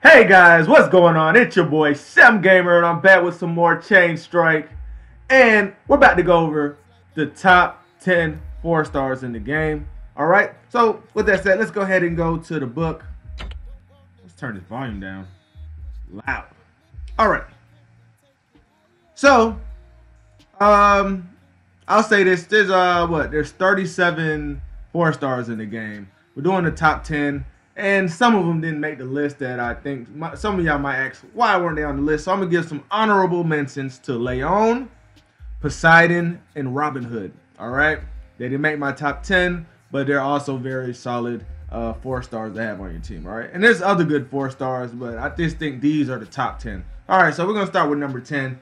Hey guys, what's going on? It's your boy Sam Gamer, and I'm back with some more Chain Strike. And we're about to go over the top 10 4-stars in the game. Alright, so with that said, let's go ahead and go to the book. Let's turn this volume down. Loud. Alright. So, I'll say this. There's 37 4-stars in the game. We're doing the top 10. And some of them didn't make the list that I think some of y'all might ask, why weren't they on the list? So I'm going to give some honorable mentions to Leon, Poseidon, and Robin Hood. All right. They didn't make my top 10, but they're also very solid 4-stars to have on your team. All right. And there's other good 4-stars, but I just think these are the top 10. All right. So we're going to start with number 10.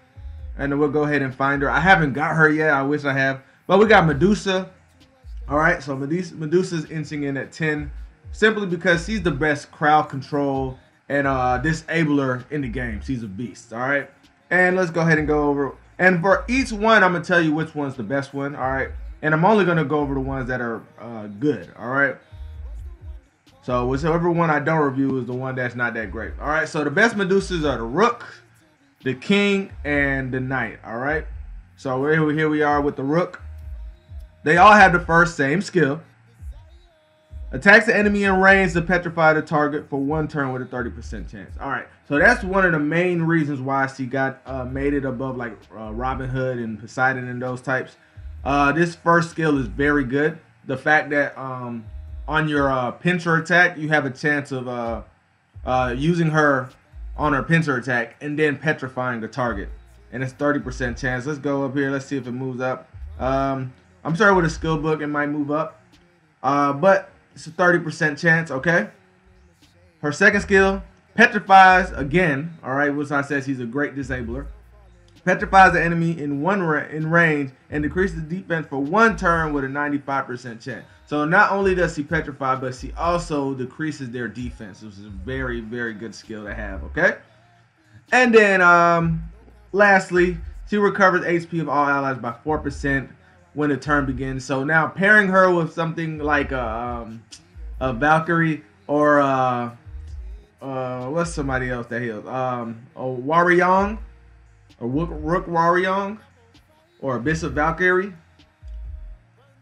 And then we'll go ahead and find her. I haven't got her yet. I wish I have. But we got Medusa. All right. So Medusa's inching in at 10. Simply because she's the best crowd control and disabler in the game. She's a beast, all right? And let's go ahead and go over. And for each one, I'm going to tell you which one's the best one, all right? And I'm only going to go over the ones that are good, all right? So whichever one I don't review is the one that's not that great. All right, so the best Medusas are the Rook, the King, and the Knight, all right? So here we are with the Rook. They all have the same skill. Attacks the enemy in range to petrify the target for 1 turn with a 30% chance. All right, so that's one of the main reasons why she got made it above like Robin Hood and Poseidon and those types. This first skill is very good. The fact that on your pincer attack, you have a chance of using her on her pincer attack and then petrifying the target. And it's 30% chance. Let's go up here. Let's see if it moves up. I'm sure with a skill book, it might move up. But it's a 30% chance, okay? Her second skill, petrifies again, all right, which I said she's a great disabler. Petrifies the enemy in range and decreases defense for 1 turn with a 95% chance. So not only does she petrify, but she also decreases their defense, which is a very, very good skill to have, okay? And then lastly, she recovers HP of all allies by 4% when the turn begins. So now pairing her with something like a Valkyrie or what's somebody else that heals? A Warriong, a Rook Warriong, or a Bishop Valkyrie.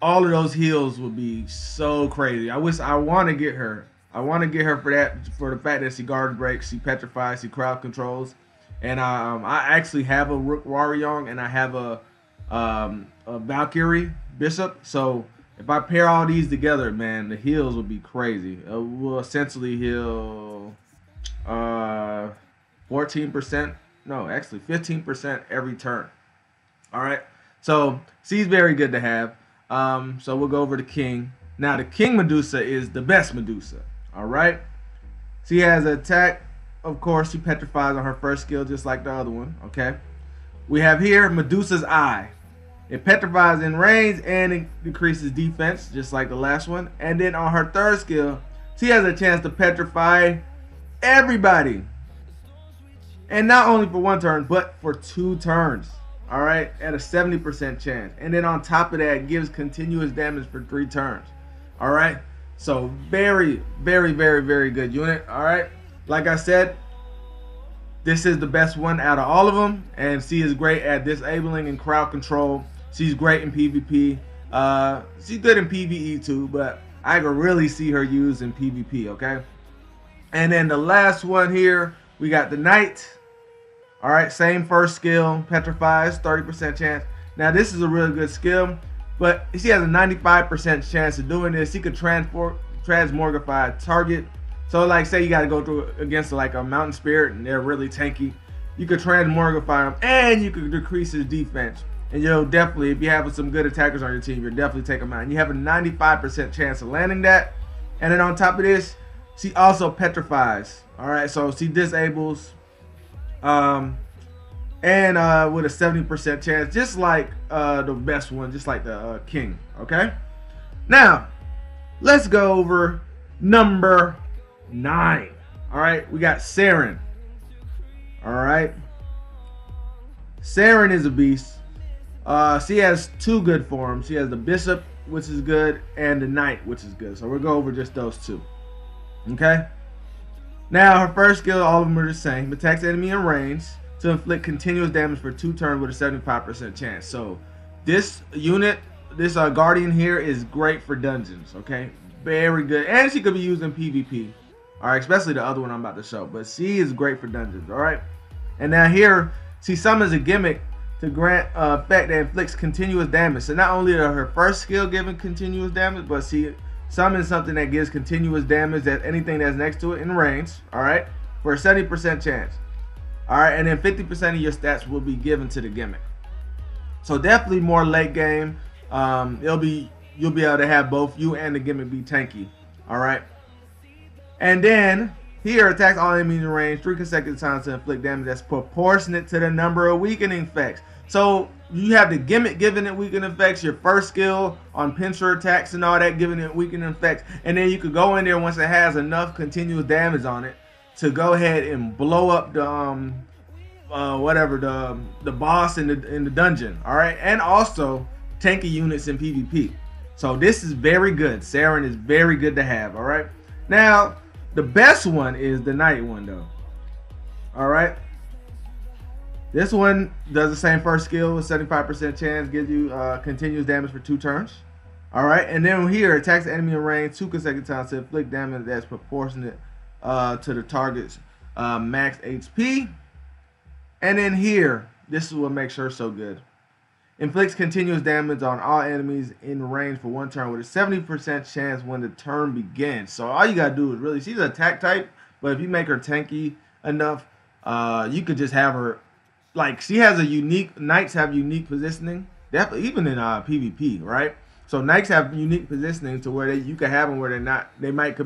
All of those heals would be so crazy. I want to get her. I want to get her for the fact that she guard breaks, she petrifies, she crowd controls, and I actually have a Rook Warriong and I have a Valkyrie Bishop. So if I pair all these together, man, the heals will be crazy. We'll essentially heal 14%. No, actually 15% every turn. All right. So she's very good to have. So we'll go over the King. Now the King Medusa is the best Medusa. All right. She has an attack. Of course, she petrifies on her first skill just like the other one. Okay. We have here Medusa's Eye. It petrifies in range and it decreases defense, just like the last one. And then on her third skill, she has a chance to petrify everybody. And not only for 1 turn, but for 2 turns. All right, at a 70% chance. And then on top of that, it gives continuous damage for 3 turns. All right, so very, very, very, very good unit. All right, like I said, this is the best one out of all of them. And she is great at disabling and crowd control. She's great in PvP. She's good in PvE too, but I can really see her used in PvP, okay? And then the last one here, we got the Knight. All right, same first skill, petrifies, 30% chance. Now this is a really good skill, but she has a 95% chance of doing this. She could transmogrify a target. So like say you got to go through against like a mountain spirit and they're really tanky. You could transmogrify them and you could decrease his defense. And you'll definitely, if you have some good attackers on your team, you'll definitely take them out. And you have a 95% chance of landing that. And then on top of this, she also petrifies. All right, so she disables, and with a 70% chance, just like the best one, just like the King. Okay. Now, let's go over number 9. All right, we got Sarin. All right, Sarin is a beast. She has 2 good forms. She has the Bishop, which is good, and the Knight, which is good. So we'll go over just those 2. Okay. Now, her first skill, all of them are the same. Attacks the enemy in range to inflict continuous damage for 2 turns with a 75% chance. So, this unit, this Guardian here is great for dungeons, okay? Very good. And she could be used in PvP, all right? Especially the other one I'm about to show. But she is great for dungeons, all right? And now here, she summons a gimmick to grant effect that inflicts continuous damage. So, not only are her first skill giving continuous damage, but she summon something that gives continuous damage at anything that's next to it in range, all right, for a 70% chance, all right, and then 50% of your stats will be given to the gimmick. So definitely more late game. You'll be able to have both you and the gimmick be tanky, all right. And then here, attacks all enemies in range 3 consecutive times to inflict damage that's proportionate to the number of weakening effects. So you have the gimmick giving it weakening effects, your first skill on pincer attacks and all that giving it weakening effects, and then you could go in there once it has enough continuous damage on it to go ahead and blow up the the boss in the dungeon, all right, and also tanky units in PvP. So this is very good. Sarin is very good to have, all right. Now the best one is the night one though, all right. This one does the same first skill with 75% chance, gives you continuous damage for 2 turns. Alright, and then here, attacks the enemy in range 2 consecutive times to inflict damage that's proportionate to the target's max HP. And then here, this is what makes her so good. Inflicts continuous damage on all enemies in range for 1 turn with a 70% chance when the turn begins. So all you gotta do is really, she's an attack type, but if you make her tanky enough, you could just have her. Like, she has a unique, knights have unique positioning, definitely even in PvP, right? So knights have unique positioning to where you can have them where they're not, they might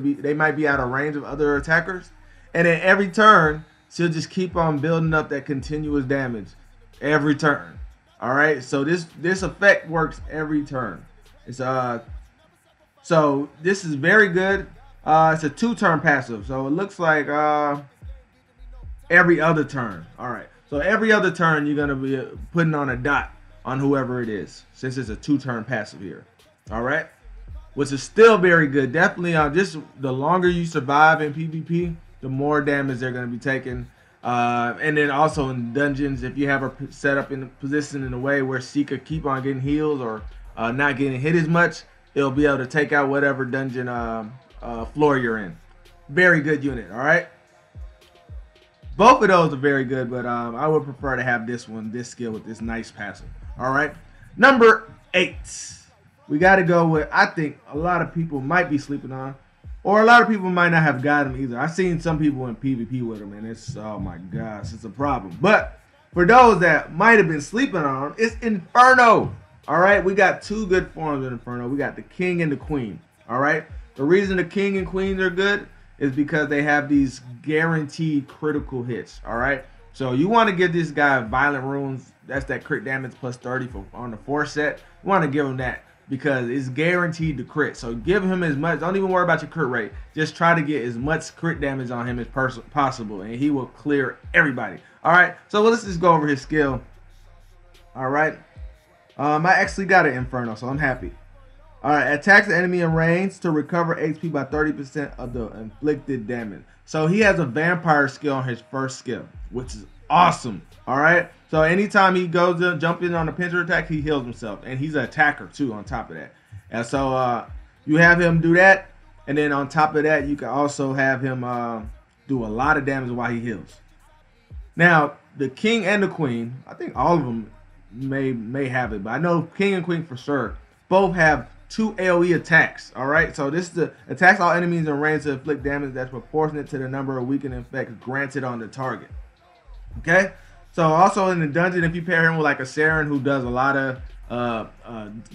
be out of range of other attackers, and then every turn she'll just keep on building up that continuous damage every turn. All right, so this effect works every turn. It's so this is very good. It's a 2-turn passive, so it looks like every other turn. All right. So every other turn, you're going to be putting on a dot on whoever it is, since it's a 2-turn passive here. All right? Which is still very good. Definitely, just the longer you survive in PvP, the more damage they're going to be taking. And then also in dungeons, if you have her set up in a position in a way where she could keep on getting heals or not getting hit as much, it'll be able to take out whatever dungeon floor you're in. Very good unit, all right? Both of those are very good, but I would prefer to have this skill with this nice passive. All right, number 8. We got to go with, I think a lot of people might be sleeping on, or a lot of people might not have got him either. I've seen some people in PvP with him, and it's, oh my gosh, it's a problem. But for those that might have been sleeping on him, it's Inferno. All right, we got 2 good forms of Inferno. We got the King and the Queen. All right, the reason the King and Queens are good is because they have these guaranteed critical hits, all right? So you want to give this guy Violent Runes, that's that crit damage plus 30 on the 4 set. You want to give him that because it's guaranteed to crit. So give him as much, don't even worry about your crit rate. Just try to get as much crit damage on him as possible, and he will clear everybody. All right, so let's just go over his skill. All right, I actually got an Inferno, so I'm happy. Alright, attacks the enemy in range to recover HP by 30% of the inflicted damage. So he has a vampire skill on his first skill, which is awesome. Alright, so anytime he goes to jump in on a pincer attack, he heals himself. And he's an attacker too on top of that. And so you have him do that. And then on top of that, you can also have him do a lot of damage while he heals. Now, the King and the Queen, I think all of them may have it. But I know King and Queen for sure both have 2 AoE attacks. All right, so this is the attacks all enemies in range to inflict damage that's proportionate to the number of weakening effects granted on the target. Okay, so also in the dungeon, if you pair him with like a Sarin who does a lot of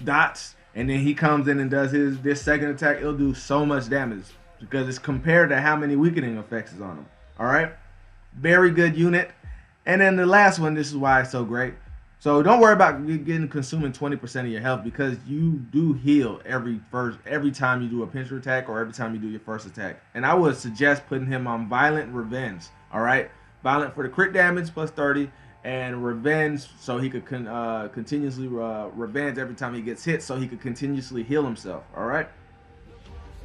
dots, and then he comes in and does this second attack, it'll do so much damage because it's compared to how many weakening effects is on him. All right, very good unit. And then the last one, this is why it's so great. So don't worry about consuming 20% of your health because you do heal every time you do a pincer attack or every time you do your first attack. And I would suggest putting him on Violent Revenge. All right, Violent for the crit damage plus 30, and Revenge so he could continuously revenge every time he gets hit, so he could continuously heal himself. All right.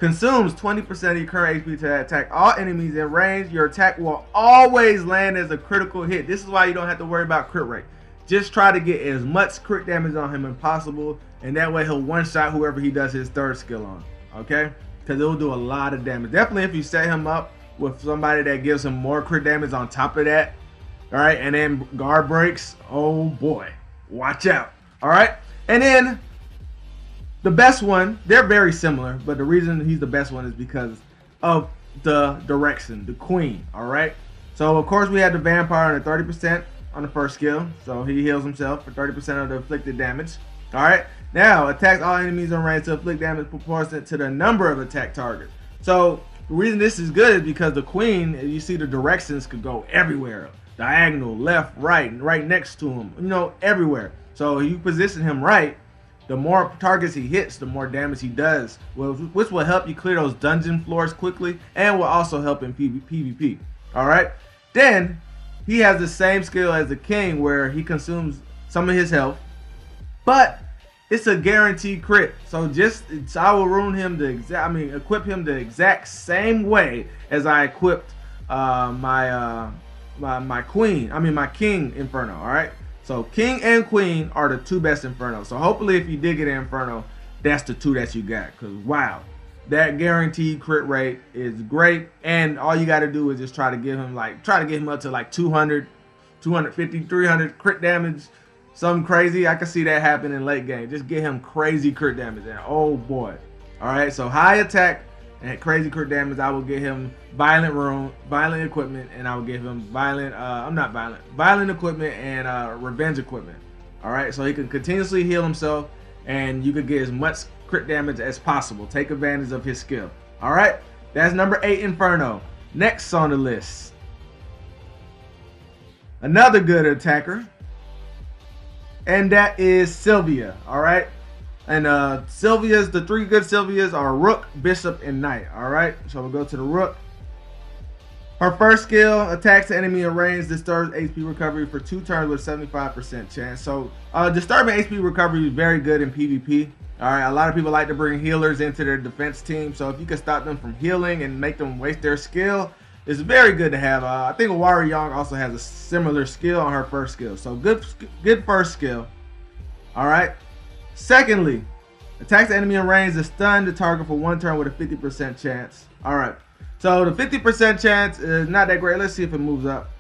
Consumes 20% of your current HP to attack all enemies in range. Your attack will always land as a critical hit. This is why you don't have to worry about crit rate. Just try to get as much crit damage on him as possible, and that way he'll one-shot whoever he does his third skill on, okay? Because it will do a lot of damage. Definitely if you set him up with somebody that gives him more crit damage on top of that, all right, and then guard breaks, oh boy, watch out, all right? And then the best one, they're very similar, but the reason he's the best one is because of the direction, the queen, all right? So, of course, we had the vampire on the 30% on the first skill, so he heals himself for 30% of the inflicted damage. All right, now attacks all enemies in range to inflict damage proportionate to the number of attack targets. So the reason this is good is because the queen, you see the directions could go everywhere, diagonal, left, right next to him, you know, everywhere. So if you position him right, the more targets he hits, the more damage he does, which will help you clear those dungeon floors quickly and will also help in PvP. All right, then he has the same skill as the king where he consumes some of his health, but it's a guaranteed crit. So I will equip him the exact same way as I equipped my king Inferno. All right, so king and queen are the two best Inferno. So hopefully if you did get an Inferno, that's the two that you got, because wow, that guaranteed crit rate is great, and all you got to do is just try to get him up to like 200, 250, 300 crit damage, something crazy. I can see that happen in late game. Just get him crazy crit damage, and oh boy. All right, so high attack and crazy crit damage. I will get him violent equipment, and I will give him violent equipment and revenge equipment. All right, so he can continuously heal himself, and you could get as much crit damage as possible. Take advantage of his skill. All right, that's number 8 Inferno. Next on the list, another good attacker, and that is Sylvia. All right, and the 3 good Sylvias are Rook, Bishop, and Knight. All right, so we'll go to the Rook. Her first skill, attacks the enemy in range, disturbs HP recovery for 2 turns with 75% chance. So disturbing HP recovery is very good in PvP. All right, a lot of people like to bring healers into their defense team. So if you can stop them from healing and make them waste their skill, it's very good to have. I think Awari Young also has a similar skill on her first skill. So good first skill. All right. Secondly, attacks the enemy in range to stun the target for 1 turn with a 50% chance. All right. So the 50% chance is not that great. Let's see if it moves up.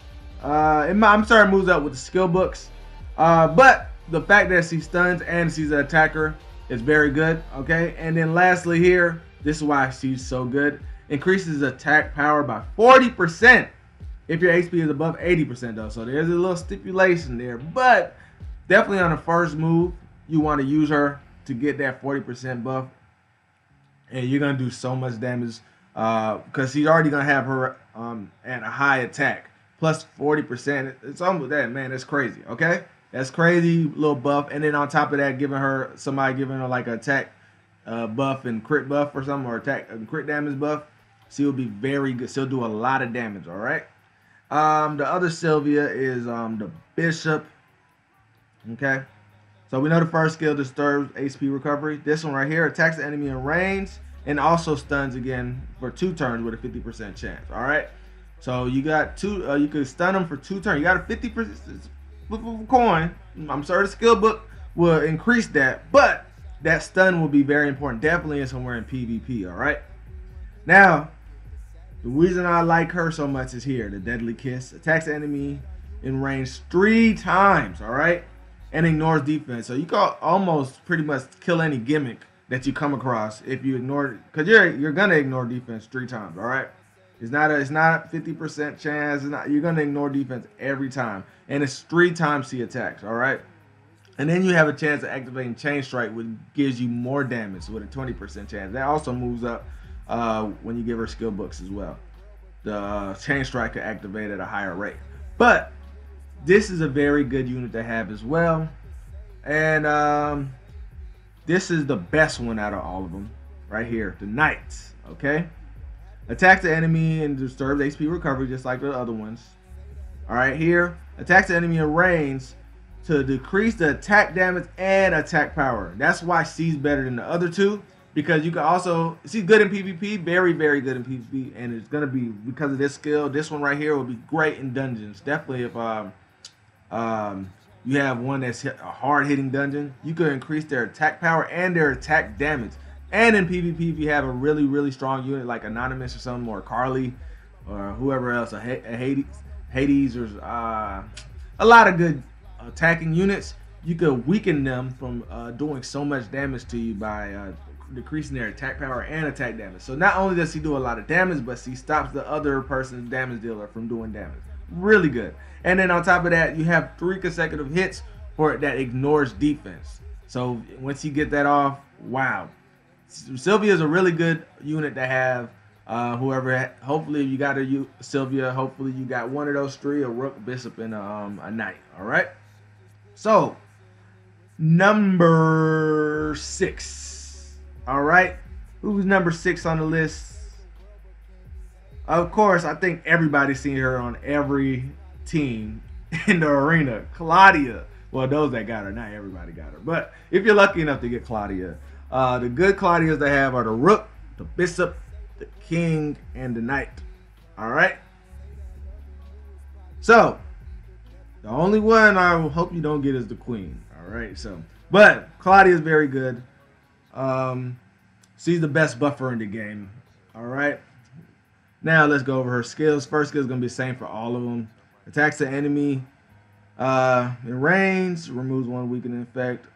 I'm sorry, it moves up with the skill books. But the fact that she stuns and she's an attacker is very good. Okay. And then lastly here, this is why she's so good. Increases attack power by 40% if your HP is above 80% though. So there's a little stipulation there. But definitely on the first move, you want to use her to get that 40% buff. And you're going to do so much damage. Because he's already gonna have her at a high attack plus 40%. It's almost that, man. That's crazy. Okay, that's crazy little buff, and then on top of that, giving her like an attack buff and crit buff or something, or attack and crit damage buff. She'll be very good. She'll do a lot of damage. All right. The other Sylvia is the Bishop. Okay, so we know the first skill disturbs HP recovery. This one right here attacks the enemy in range and also stuns again for 2 turns with a 50% chance. All right, so you got you could stun them for 2 turns. You got a 50% coin. I'm sorry, the skill book will increase that, but that stun will be very important, definitely in somewhere in PvP. All right, now the reason I like her so much is here. The Deadly Kiss attacks the enemy in range 3 times. All right, and ignores defense. So you can almost pretty much kill any gimmick that you come across if you ignore it, because you're gonna ignore defense 3 times. All right, it's not 50% chance. You're gonna ignore defense every time, and it's 3 times she attacks. All right, and then you have a chance of activating Chain Strike, which gives you more damage with a 20% chance. That also moves up when you give her skill books as well. The Chain Strike can activate at a higher rate, but this is a very good unit to have as well, and this is the best one out of all of them right here, the Knight. Okay, attacks the enemy and disturbs HP recovery just like the other ones. All right, here attacks the enemy in range to decrease the attack damage and attack power. That's why she's better than the other 2, because you can also see good in PvP, very very good in PvP, and it's gonna be because of this skill. This one right here will be great in dungeons. Definitely if you have one that's a hard hitting dungeon, you could increase their attack power and their attack damage. And in PvP, if you have a really strong unit like Anonymous or something, or Carly, or whoever else, a Hades, or a lot of good attacking units, you could weaken them from doing so much damage to you by decreasing their attack power and attack damage. So not only does he do a lot of damage, but he stops the other person's damage dealer from doing damage. Really good. And then on top of that, you have 3 consecutive hits for it that ignores defense. So once you get that off, wow. Sylvia is a really good unit to have. Hopefully you got a Sylvia. Hopefully you got one of those 3: a Rook, Bishop, and a Knight. All right. So number 6. All right. Who's number 6 on the list? Of course, I think everybody's seen her on every team in the arena. Claudia. Well, those that got her, not everybody got her. But if you're lucky enough to get Claudia, the good Claudias they have are the Rook, the Bishop, the King, and the Knight. All right. So the only one I hope you don't get is the Queen. All right. So, but Claudia is very good. She's the best buffer in the game. All right. Now let's go over her skills. First skill is gonna be the same for all of them. Attacks the enemy in range, removes 1 weakening effect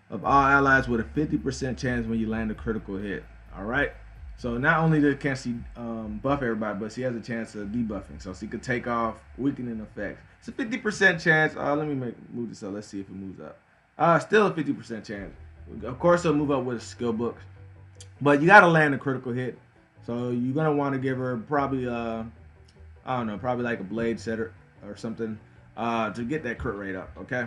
of all allies with a 50% chance when you land a critical hit. All right. So not only can she buff everybody, but she has a chance of debuffing. So she could take off weakening effects. It's a 50% chance. Let me move this up. Let's see if it moves up. Still a 50% chance. Of course, it'll move up with a skill book, but you got to land a critical hit. So you're gonna want to give her probably I don't know, probably like a blade setter or something to get that crit rate up. Okay.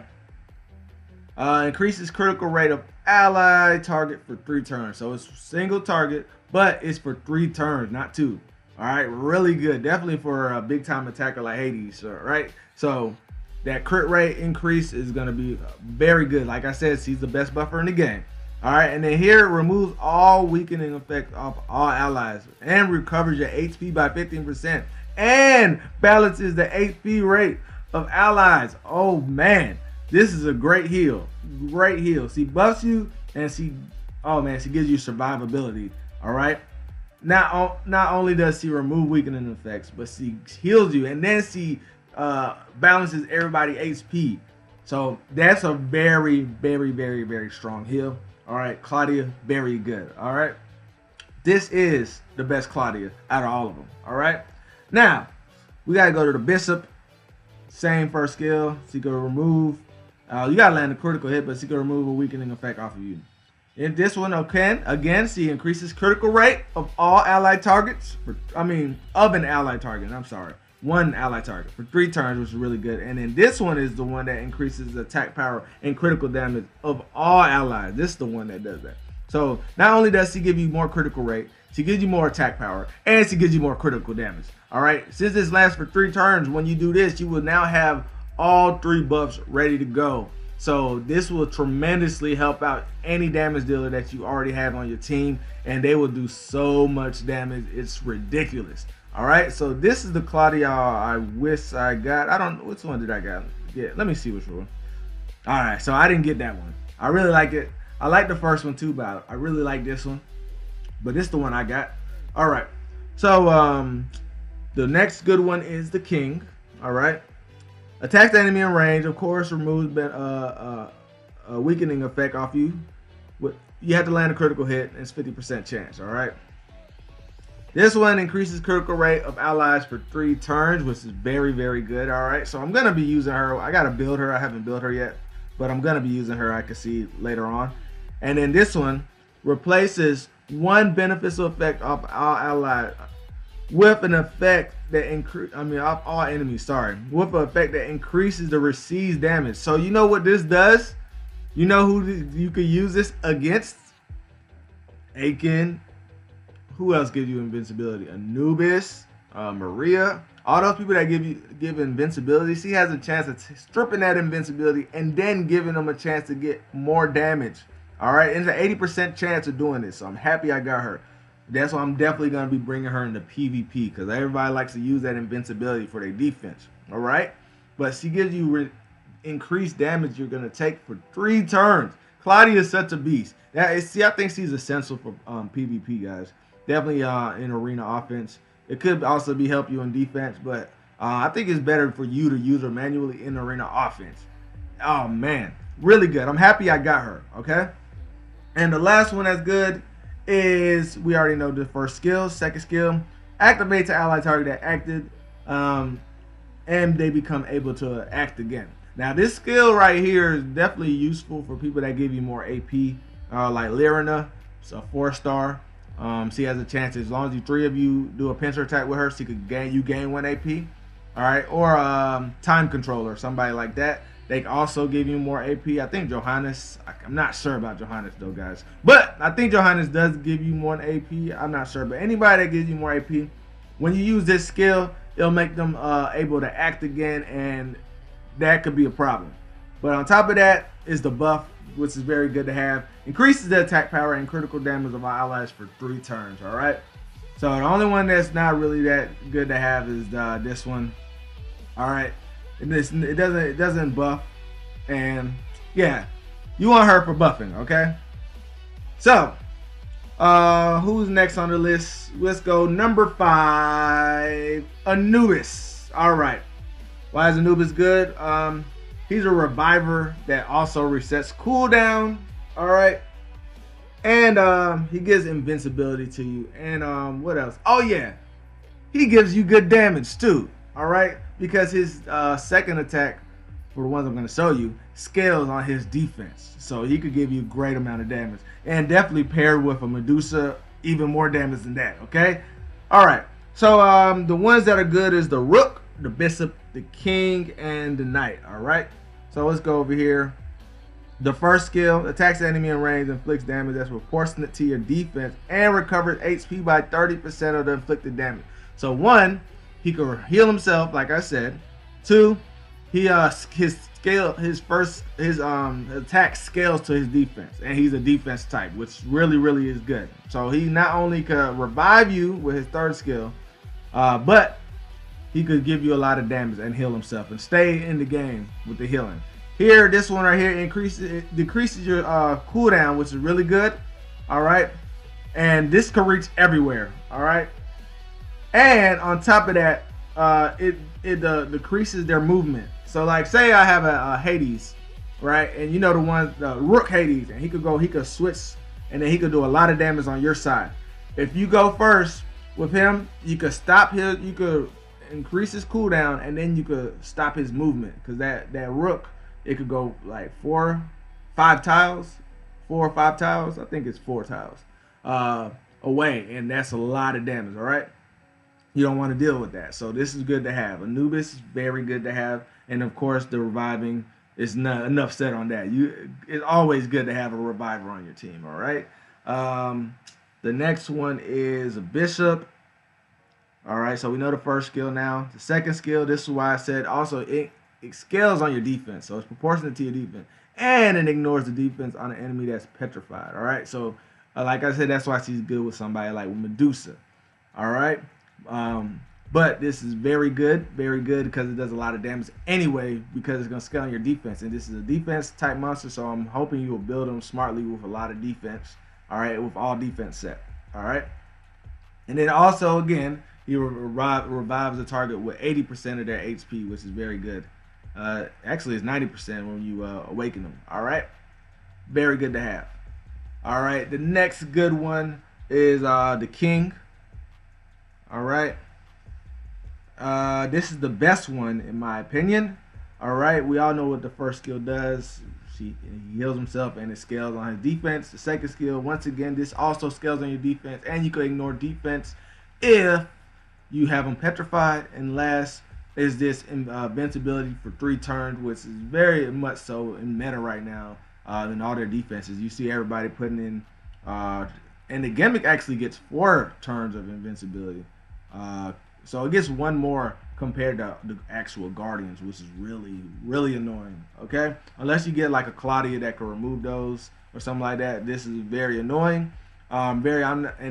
Increases critical rate of ally target for 3 turns. So it's single target, but it's for 3 turns, not 2. All right, really good. Definitely for a big time attacker like Hades. Right. So that crit rate increase is gonna be very good. Like I said, she's the best buffer in the game. All right, and then here it removes all weakening effect of all allies and recovers your HP by 15% and balances the HP rate of allies. Oh man, this is a great heal. Great heal. She buffs you and she gives you survivability. All right. Not only does she remove weakening effects, but she heals you and then she balances everybody HP. So that's a very strong heal. All right, Claudia, very good. All right, this is the best Claudia out of all of them. All right, now we gotta go to the Bishop. Same first skill. She can remove. You gotta land a critical hit, but she can remove a weakening effect off of you. In this one, again, she increases critical rate of all allied targets. Of an allied target. I'm sorry. 1 allied target for 3 turns, which is really good. And then this one is the one that increases the attack power and critical damage of all allies. This is the one that does that. So not only does she give you more critical rate, she gives you more attack power, and she gives you more critical damage. All right. Since this lasts for 3 turns, when you do this, you will now have all 3 buffs ready to go. So this will tremendously help out any damage dealer that you already have on your team, and they will do so much damage. It's ridiculous. All right, so this is the Claudia I wish I got. I don't know which one did I got. Yeah, let me see which one. All right, so I didn't get that one. I really like it. I like the first one too, but I really like this one. But this is the one I got. All right, so the next good one is the King. All right, attacks the enemy in range. Of course, removes a weakening effect off you. You have to land a critical hit. And it's 50% chance. All right. This one increases critical rate of allies for 3 turns, which is very good. All right, so I'm gonna be using her. I gotta build her. I haven't built her yet, but I'm gonna be using her. I can see later on. And then this one replaces 1 beneficial effect of all allies with an effect that of all enemies. Sorry, with an effect that increases the receives damage. So you know what this does? You know who you could use this against? Akin. Who else gives you invincibility? Anubis, Maria, all those people that give invincibility. She has a chance of stripping that invincibility and then giving them a chance to get more damage. All right, and it's an 80% chance of doing this, so I'm happy I got her. That's why I'm definitely going to be bringing her into PvP, because everybody likes to use that invincibility for their defense. All right, but she gives you increased damage you're going to take for 3 turns. Claudia is such a beast. See, I think she's essential for PvP, guys. Definitely in arena offense. It could also be help you in defense, but I think it's better for you to use her manually in arena offense. Oh man, really good. I'm happy I got her. Okay, and the last one that's good is, we already know the first skill. Second skill, activate to ally target that acted, and they become able to act again. Now this skill right here is definitely useful for people that give you more AP, like Lyrina. It's a 4-star. She has a chance, as long as you 3 of you do a pincer attack with her, she could gain 1 AP. All right, or time controller, somebody like that. They can also give you more AP. I think Johannes, I'm not sure about Johannes though, guys, but I think Johannes does give you more AP. I'm not sure, but anybody that gives you more AP, when you use this skill, it'll make them able to act again, and that could be a problem. But on top of that is the buff, which is very good to have. Increases the attack power and critical damage of our allies for 3 turns. All right. So the only one that's not really that good to have is this one. All right. It doesn't buff, and yeah, you want her for buffing. Okay. So who's next on the list? Let's go number 5, Anubis. All right. Why is Anubis good? He's a reviver that also resets cooldown. All right. And he gives invincibility to you. And what else? Oh yeah, he gives you good damage too. All right, because his second attack, for the ones I'm going to show you, scales on his defense, so he could give you a great amount of damage. And definitely paired with a Medusa, even more damage than that. Okay. All right. So the ones that are good is the Rook, the Bishop, the King, and the Knight. All right. So let's go over here. The first skill, attacks the enemy in range, inflicts damage that's proportionate to your defense, and recovers HP by 30% of the inflicted damage. So 1, he can heal himself, like I said. 2, he his attack scales to his defense, and he's a defense type, which really is good. So he not only can revive you with his third skill, but he could give you a lot of damage and heal himself and stay in the game with the healing. Here, this one right here decreases your cooldown, which is really good. All right, and this can reach everywhere. All right, and on top of that, it decreases their movement. So like, say I have a Hades, right, and you know the one, the Rook Hades, and he could switch, and then he could do a lot of damage on your side. If you go first with him, you could you could increase his cooldown, and then you could stop his movement, because that Rook, it could go like 4 or 5 tiles. I think it's 4 tiles away, and that's a lot of damage. All right, you don't want to deal with that, so this is good to have. Anubis is very good to have, and of course the reviving is not enough said on that. It's always good to have a reviver on your team. All right. The next one is a Bishop. All right, so we know the first skill now. The second skill, this is why I said also it scales on your defense, so it's proportionate to your defense, and it ignores the defense on an enemy that's petrified. All right, so like I said, that's why she's good with somebody like Medusa. All right, but this is very good because it does a lot of damage anyway, because it's gonna scale on your defense, and this is a defense type monster, so I'm hoping you will build them smartly with a lot of defense. All right, with all defense set. All right, and then also again, he revives the target with 80% of their HP, which is very good. Actually, it's 90% when you awaken them. All right, very good to have. All right, the next good one is the King. All right, this is the best one in my opinion. All right, we all know what the first skill does. He heals himself, and it scales on his defense. The second skill, once again, this also scales on your defense, and you can ignore defense if you have him petrified. And last is this invincibility for 3 turns, which is very much so in meta right now in all their defenses. You see everybody putting in, and the gimmick actually gets 4 turns of invincibility. So it gets 1 more compared to the actual Guardians, which is really annoying. Okay, unless you get like a Claudia that can remove those, or something like that, this is very annoying. And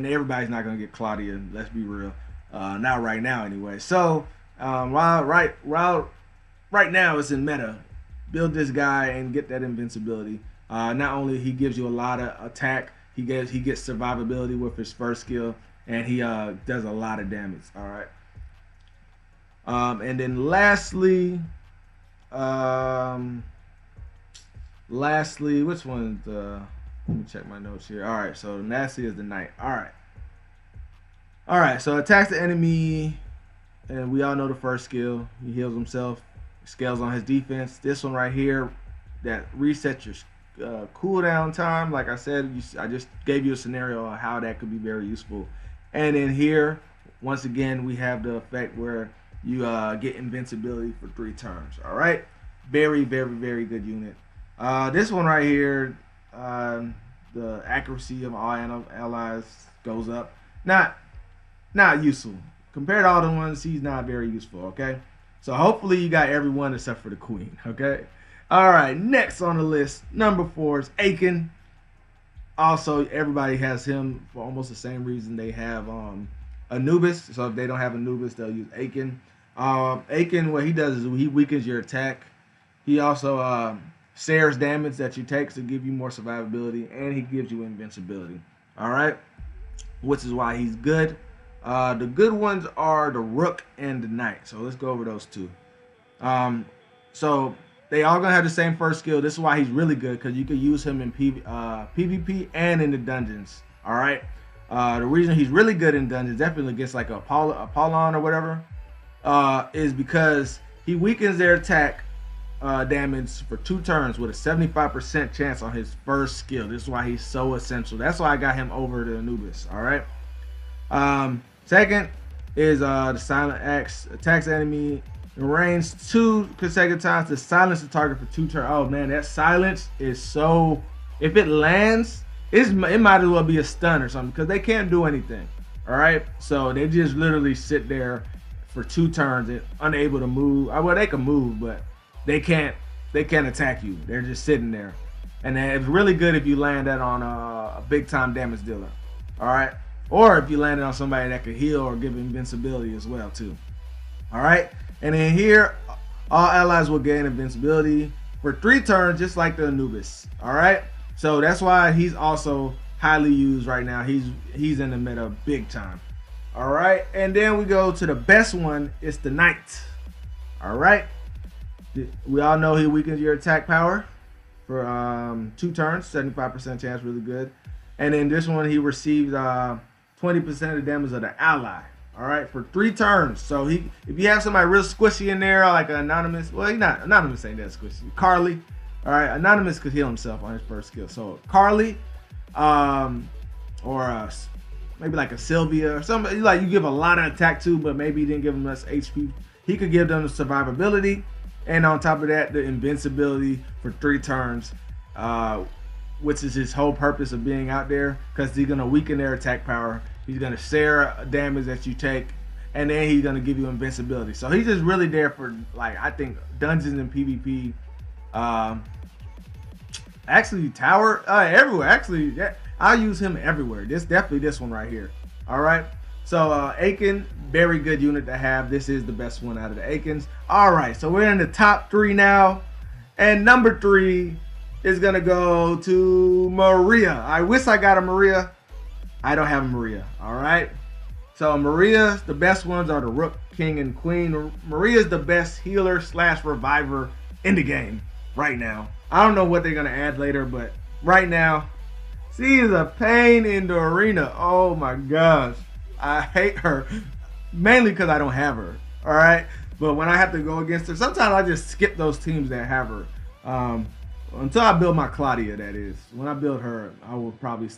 everybody's not gonna get Claudia. Let's be real. Not right now, anyway. So right now it's in meta. Build this guy and get that invincibility. Not only he gives you a lot of attack, he gets survivability with his first skill, and he does a lot of damage. All right. And then lastly, which one's let me check my notes here. All right, so lastly is the knight. All right. So attacks the enemy, and we all know the first skill. He heals himself, scales on his defense. This one right here, that resets your cooldown time. Like I said, I just gave you a scenario of how that could be very useful. And in here, once again, we have the effect where you get invincibility for 3 turns. All right, very, very, very good unit. This one right here, the accuracy of all allies goes up. Not useful compared to all the ones. He's not very useful. Okay, so hopefully you got everyone except for the queen. Okay. All right, next on the list, number 4 is Akin. Also, everybody has him for almost the same reason they have Anubis. So if they don't have Anubis, they'll use Akin. Akin, what he does is he weakens your attack. He also shares damage that you take to give you more survivability, and he gives you invincibility. All right, which is why he's good. The good ones are the Rook and the Knight. So let's go over those two. So they all gonna have the same first skill. This is why he's really good, because you can use him in PvP and in the dungeons. All right. The reason he's really good in dungeons, definitely against like Apollon or whatever, is because he weakens their attack damage for 2 turns with a 75% chance on his first skill. This is why he's so essential. That's why I got him over to Anubis. All right. Second is the Silent Axe. Attacks enemy in range 2 consecutive times to silence the target for 2 turns. Oh man, that silence is so. If it lands, it might as well be a stun or something, because they can't do anything. All right, so they just literally sit there for 2 turns and unable to move. Well, they can move, but they can't attack you. They're just sitting there, and it's really good if you land that on a big time damage dealer. All right, or if you land it on somebody that can heal or give invincibility as well too. All right, and then here, all allies will gain invincibility for 3 turns, just like the Anubis. All right, so that's why he's also highly used right now. He's in the meta big time. All right, and then we go to the best one. It's the Knight. All right, we all know he weakens your attack power for 2 turns, 75% chance, really good. And then this one, he receives 20% of the damage of the ally. All right, for 3 turns. So if you have somebody real squishy in there, like an Anonymous, well, he's not Anonymous, ain't that squishy. Carly, all right, Anonymous could heal himself on his first skill. So Carly, or maybe like a Sylvia or somebody like you give a lot of attack to, but maybe you didn't give them less HP. He could give them the survivability, and on top of that, the invincibility for 3 turns, which is his whole purpose of being out there, because he's gonna weaken their attack power. He's gonna share damage that you take, and then he's gonna give you invincibility. So he's just really there for, like, I think dungeons and PvP. Actually, tower, everywhere. Actually, yeah, I'll use him everywhere. Definitely this one right here. All right. So Akin, very good unit to have. This is the best one out of the Akins. All right. So we're in the top 3 now, and number 3 is gonna go to Maria. I wish I got a Maria. I don't have a Maria. All right. So Maria, the best ones are the Rook, King, and Queen. Maria is the best healer / reviver in the game right now. I don't know what they're gonna add later, but right now, she is a pain in the arena. Oh my gosh, I hate her, mainly because I don't have her. All right, but when I have to go against her, sometimes I just skip those teams that have her. Until I build my Claudia, that is. When I build her, I will probably,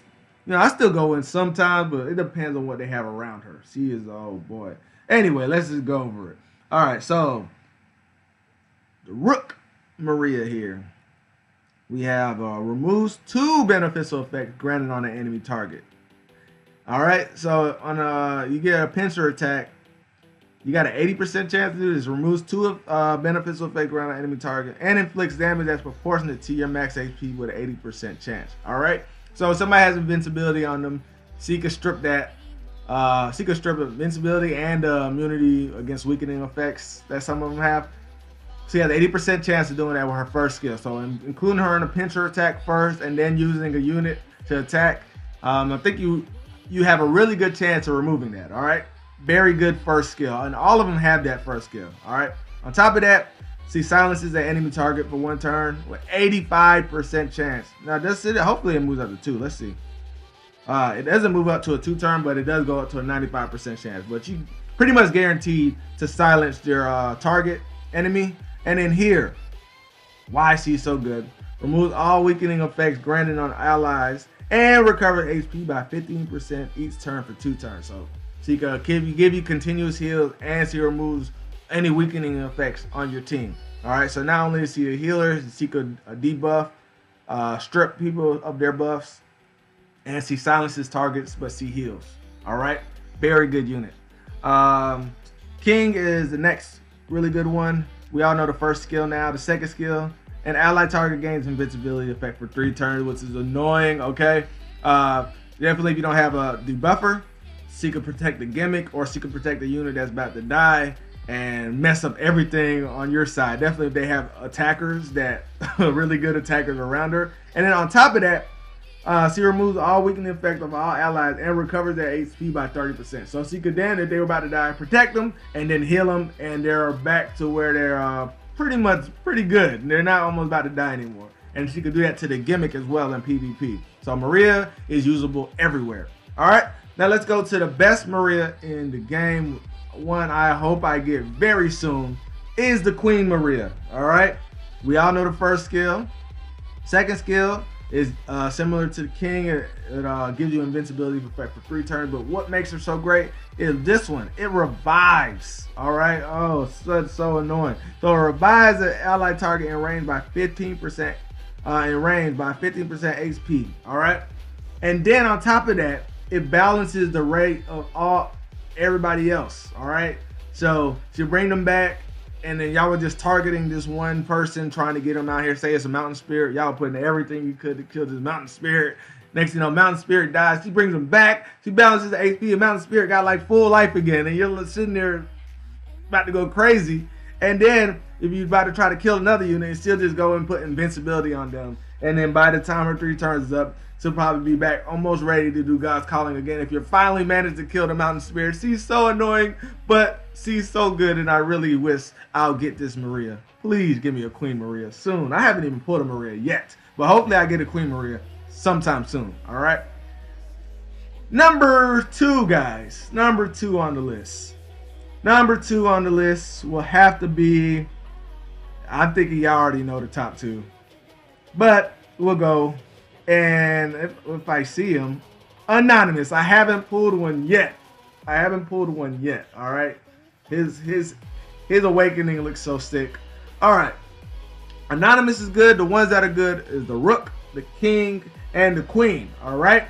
I still go in sometimes, but it depends on what they have around her. She is, oh boy. Anyway, let's just go over it. All right, so the Rook Maria here. We have removes 2 beneficial effects granted on an enemy target. All right, so on you get a pincer attack. You got an 80% chance to do this. Removes 2 beneficial effects around an enemy target and inflicts damage that's proportionate to your max HP with an 80% chance. All right. So if somebody has invincibility on them, she can strip that. She can strip invincibility and immunity against weakening effects that some of them have. She has an 80% chance of doing that with her first skill. So including her in a pincher attack first and then using a unit to attack, I think you have a really good chance of removing that. All right. Very good first skill, and all of them have that first skill. All right. On top of that, she silences the enemy target for 1 turn with 85% chance. Now that's it. Hopefully it moves up to 2. Let's see. It doesn't move up to a 2 turn, but it does go up to a 95% chance. But you pretty much guaranteed to silence your target enemy. And then here, why she's so good: removes all weakening effects granted on allies and recovers HP by 15% each turn for 2 turns. So she can give you continuous heals, and she removes any weakening effects on your team. All right, so not only is she a healer, she could debuff, strip people of their buffs, and she silences targets, but she heals. All right, very good unit. King is the next really good one. We all know the first skill now. The second skill, an ally target gains invincibility effect for 3 turns, which is annoying. Okay, definitely if you don't have a debuffer, she could protect the gimmick, or she could protect the unit that's about to die and mess up everything on your side. Definitely if they have attackers that really good attackers around her. And then on top of that, she removes all weakening effect of all allies and recovers their HP by 30%. So she could then, if they were about to die, protect them and then heal them, and they're back to where they're pretty good. They're not almost about to die anymore. And she could do that to the gimmick as well in PvP. So Maria is usable everywhere. All right. Now let's go to the best Maria in the game. One I hope I get very soon is the Queen Maria. All right. We all know the first skill. Second skill is similar to the King. It gives you invincibility for 3 turns. But what makes her so great is this one. It revives. All right. Oh, that's so annoying. So it revives an allied target in range by 15%. In range by 15% HP. All right. And then on top of that, it balances the rate of everybody else. All right. So she'll bring them back, and then y'all were just targeting this one person, trying to get him out here. Say it's a mountain spirit. Y'all putting everything you could to kill this mountain spirit. Next thing you know, mountain spirit dies. She brings him back. She balances the HP. And mountain spirit got like full life again, and you're sitting there about to go crazy. And then if you're about to try to kill another unit, you still just go and put invincibility on them. And then by the time her 3 turns is up, she'll probably be back almost ready to do God's calling again. If you finally manage to kill the mountain spirit, she's so annoying, but she's so good, and I really wish I'll get this Maria. Please give me a Queen Maria soon. I haven't even pulled a Maria yet, but hopefully I get a Queen Maria sometime soon. All right. Number 2, guys. Number 2 on the list. Number 2 on the list will have to be, I'm thinking y'all already know the top 2, but we'll go. And if I see him, anonymous. I haven't pulled one yet. All right. His awakening looks so sick. All right. Anonymous is good. The ones that are good is the Rook, the King, and the Queen. All right.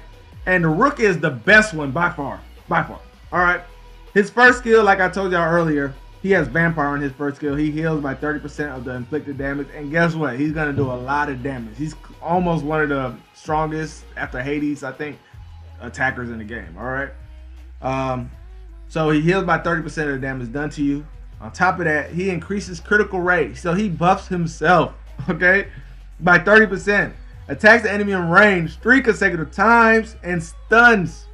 And the Rook is the best one by far. All right. His first skill, like I told y'all earlier, he has Vampire in his first skill. He heals by 30% of the inflicted damage. And guess what? He's going to do a lot of damage. He's almost one of the strongest, after Hades, I think, attackers in the game. All right. So he heals by 30% of the damage done to you. On top of that, he increases critical rate. So he buffs himself, okay, by 30%. Attacks the enemy in range 3 consecutive times and stuns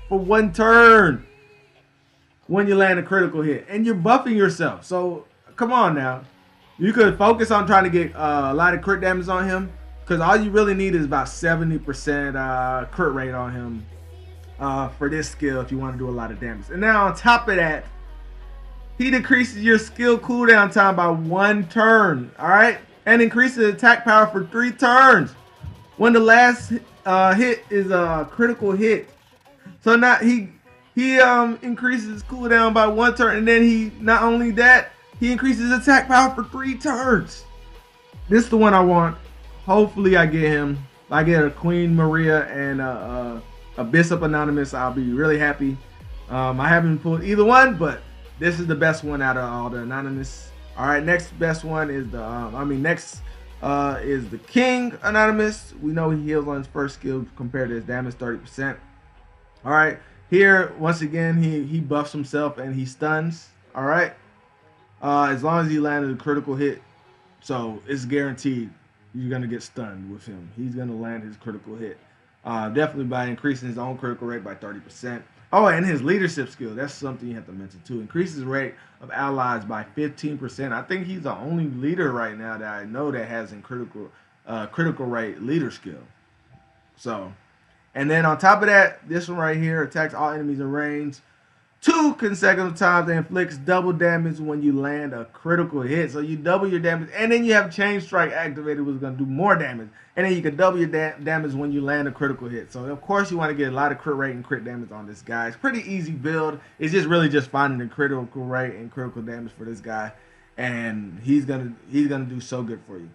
for 1 turn when you land a critical hit. And you're buffing yourself. So come on now. You could focus on trying to get a lot of crit damage on him, because all you really need is about 70% crit rate on him for this skill if you want to do a lot of damage. And now on top of that, he decreases your skill cooldown time by 1 turn, all right? And increases attack power for 3 turns when the last hit is a critical hit. So now he increases cooldown by 1 turn, and then he, not only that, he increases attack power for 3 turns. This is the one I want. Hopefully I get him. If I get a Queen Maria and a Bishop Anonymous, I'll be really happy. I haven't pulled either one, but this is the best one out of all the anonymous. All right, next best one is the next is the King anonymous. We know he heals on his first skill compared to his damage 30%. All right, here once again he buffs himself and he stuns. All right, as long as he landed a critical hit, so it's guaranteed you're gonna get stunned with him. He's gonna land his critical hit, definitely by increasing his own critical rate by 30%. Oh, and his leadership skill, that's something you have to mention too. Increases the rate of allies by 15%. I think he's the only leader right now that I know that has in critical rate leader skill. So, and then on top of that, this one right here attacks all enemies in range 2 consecutive times and inflicts double damage when you land a critical hit. So you double your damage, and then you have Chain Strike activated, which is going to do more damage. And then you can double your damage when you land a critical hit. So of course you want to get a lot of crit rate and crit damage on this guy. It's pretty easy build. It's just really just finding the critical rate and critical damage for this guy, and he's gonna do so good for you.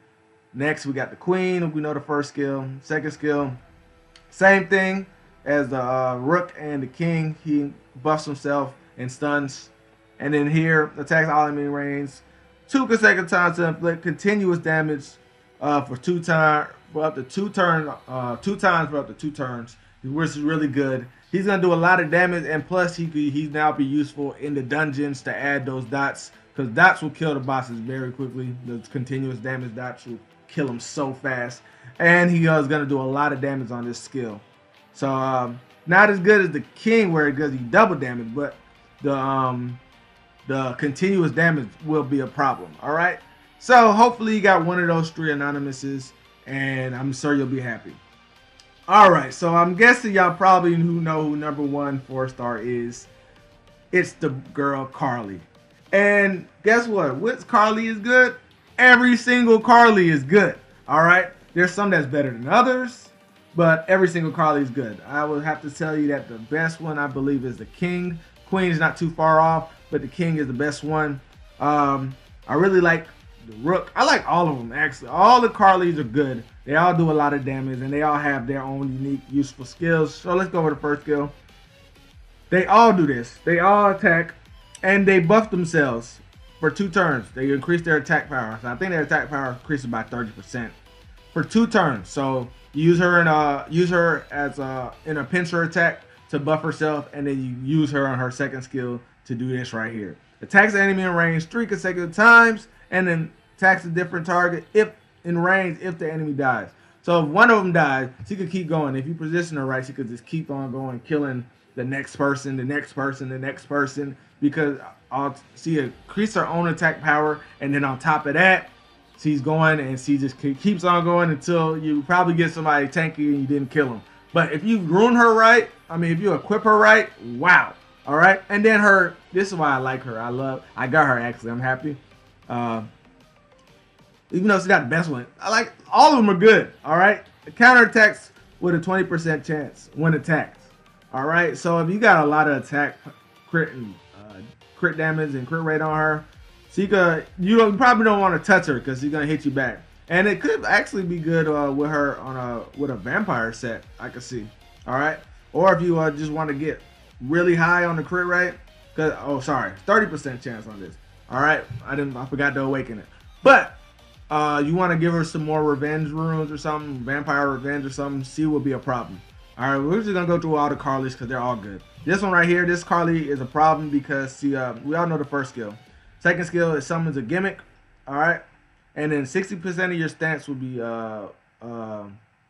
Next we got the Queen. We know the first skill. Second skill, same thing as the Rook and the King. He buffs himself and stuns. And then here, attacks all enemy range 2 consecutive times to inflict continuous damage for up to 2 turns, which is really good. He's gonna do a lot of damage, and plus he's now be useful in the dungeons to add those dots, because dots will kill the bosses very quickly. The continuous damage dots will kill him so fast, and he is gonna do a lot of damage on this skill. So not as good as the King where it does you double damage, but the continuous damage will be a problem. All right, so hopefully you got one of those 3 anonymouses, and I'm sure you'll be happy. All right, so I'm guessing y'all probably know who number 1 4-star is. It's the girl Carly. And guess what? Which Carly is good? Every single Carly is good. All right, there's some that's better than others, but every single Carly is good. I would have to tell you that the best one I believe is the King. Queen is not too far off, but the King is the best one. I really like the Rook. I like all of them actually. All the Carlys are good. They all do a lot of damage, and they all have their own unique, useful skills. So let's go over the first skill. They all do this. They all attack, and they buff themselves for 2 turns. They increase their attack power. So I think their attack power increases by 30% for 2 turns. So you use her in a pincer attack to buff herself, and then you use her on her second skill to do this right here. Attacks the enemy in range 3 consecutive times, and then attacks a different target if in range if the enemy dies. So if one of them dies, she could keep going. If you position her right, she could just keep on going, killing the next person, the next person, the next person, because she increase her own attack power, and then on top of that, she's going and she just keeps on going until you probably get somebody tanky and you didn't kill him. But if you ruin her right, if you equip her right, wow. All right, and then this is why I like her. I got her actually. I'm happy. Even though she's not the best one, I like all of them are good. All right, the counter attacks with a 20% chance when attacked. All right, so if you got a lot of attack, crit damage and crit rate on her, you probably don't want to touch her because she's gonna hit you back. And it could actually be good with her with a vampire set. I could see. All right, or if you just want to get really high on the crit rate, 30% chance on this. All right, I forgot to awaken it, but you want to give her some more revenge runes or something, vampire revenge or something. She will be a problem. All right, we're just gonna go through all the Carlys because they're all good. This one right here, this Carly is a problem because we all know the first skill. Second skill is summons a gimmick. All right, and then 60% of your stats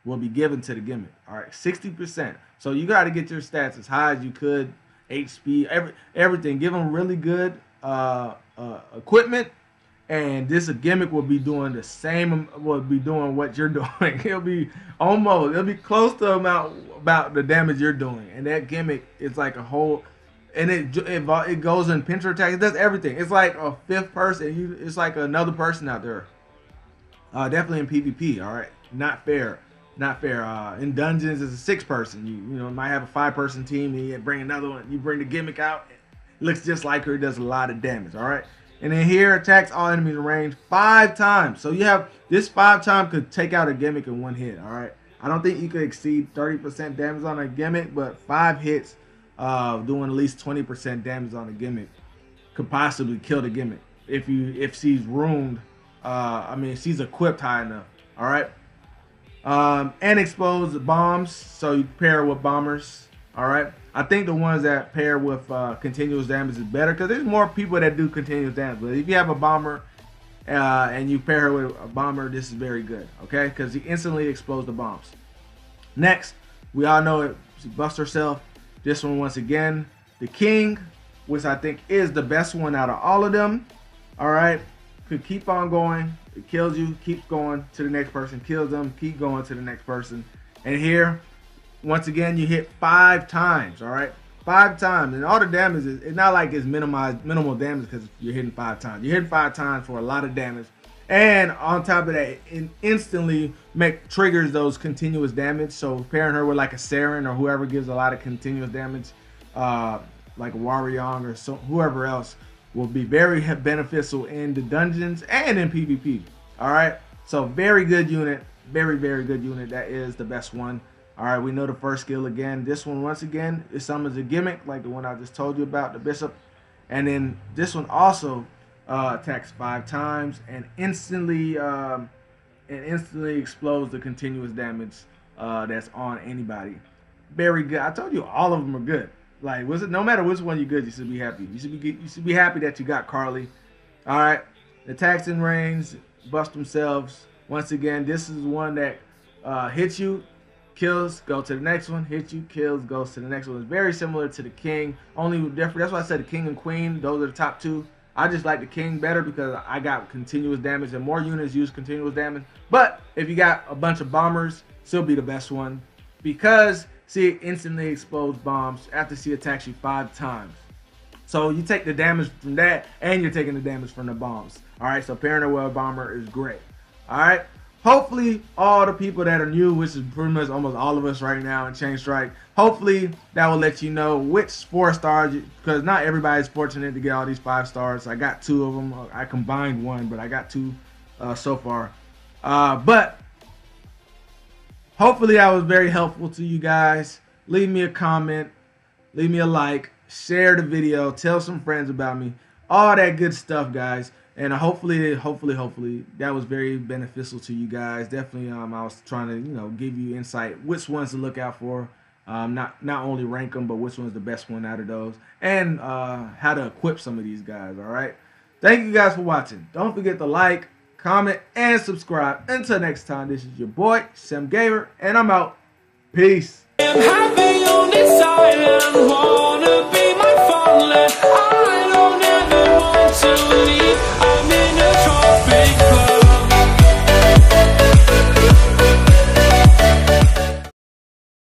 will be given to the gimmick. All right, 60%. So you got to get your stats as high as you could, HP, everything. Give them really good equipment, and this gimmick will be doing the same. Will be doing what you're doing. It'll be close to about the damage you're doing, and that gimmick is like a whole. And it goes in pincer attack. It does everything. It's like a 5th person. It's like another person out there. Definitely in PvP. All right, not fair. In dungeons, it's a 6th person. You might have a 5-person team. And you bring another one. You bring the gimmick out. It looks just like her. It does a lot of damage. All right. And then here, attacks all enemies in range 5 times. So you have this 5 times could take out a gimmick in 1 hit. All right. I don't think you could exceed 30% damage on a gimmick, but 5 hits. Doing at least 20% damage on the gimmick could possibly kill the gimmick if she's ruined. I mean, she's equipped high enough. All right. And expose bombs, so you pair with bombers. All right. I think the ones that pair with continuous damage is better because there's more people that do continuous damage. But if you have a bomber and you pair her with a bomber, this is very good. Okay, because he instantly explodes the bombs. Next, we all know it. She busts herself. This one once again, the king, which I think is the best one out of all of them. All right, could keep on going. It kills you, keeps going to the next person, kills them, keep going to the next person. And here, once again, you hit 5 times, all right? 5 times. And all the damage is, it's not like it's minimal damage because you're hitting 5 times. You're hitting 5 times for a lot of damage. And on top of that, it instantly triggers those continuous damage. So pairing her with like a Sarin or whoever gives a lot of continuous damage, like a Waryong or whoever else, will be very beneficial in the dungeons and in PvP. All right, so very good unit, very good unit. That is the best one. All right, we know the first skill again. This one once again is summons a gimmick like the one I just told you about, the bishop. And then this one also attacks 5 times and instantly explodes the continuous damage that's on anybody. Very good. I told you all of them are good. Like, no matter which one you're good, you should be happy. You should be happy that you got Carly. All right, attacks in range, bust themselves. Once again, this is one that hits you, kills, go to the next one. Hits you, kills, goes to the next one. It's very similar to the king. Only different. That's why I said the king and queen. Those are the top 2. I just like the king better because I got continuous damage and more units use continuous damage. But if you got a bunch of bombers, still be the best one because she instantly explodes bombs after she attacks you 5 times. So you take the damage from that and you're taking the damage from the bombs. All right, so pairing her with a bomber is great. All right, hopefully all the people that are new, which is pretty much almost all of us right now in Chain Strike, hopefully that will let you know which 4 stars, because not everybody's fortunate to get all these 5 stars. I got 2 of them. I combined 1, but I got 2 so far. But hopefully that was very helpful to you guys. Leave me a comment, leave me a like, share the video, tell some friends about me, all that good stuff, guys. And hopefully that was very beneficial to you guys. Definitely, I was trying to, give you insight which ones to look out for. Not only rank them, but which one's the best one out of those, and how to equip some of these guys. All right. Thank you guys for watching. Don't forget to like, comment, and subscribe. Until next time, this is your boy Sam Gamer, and I'm out. Peace.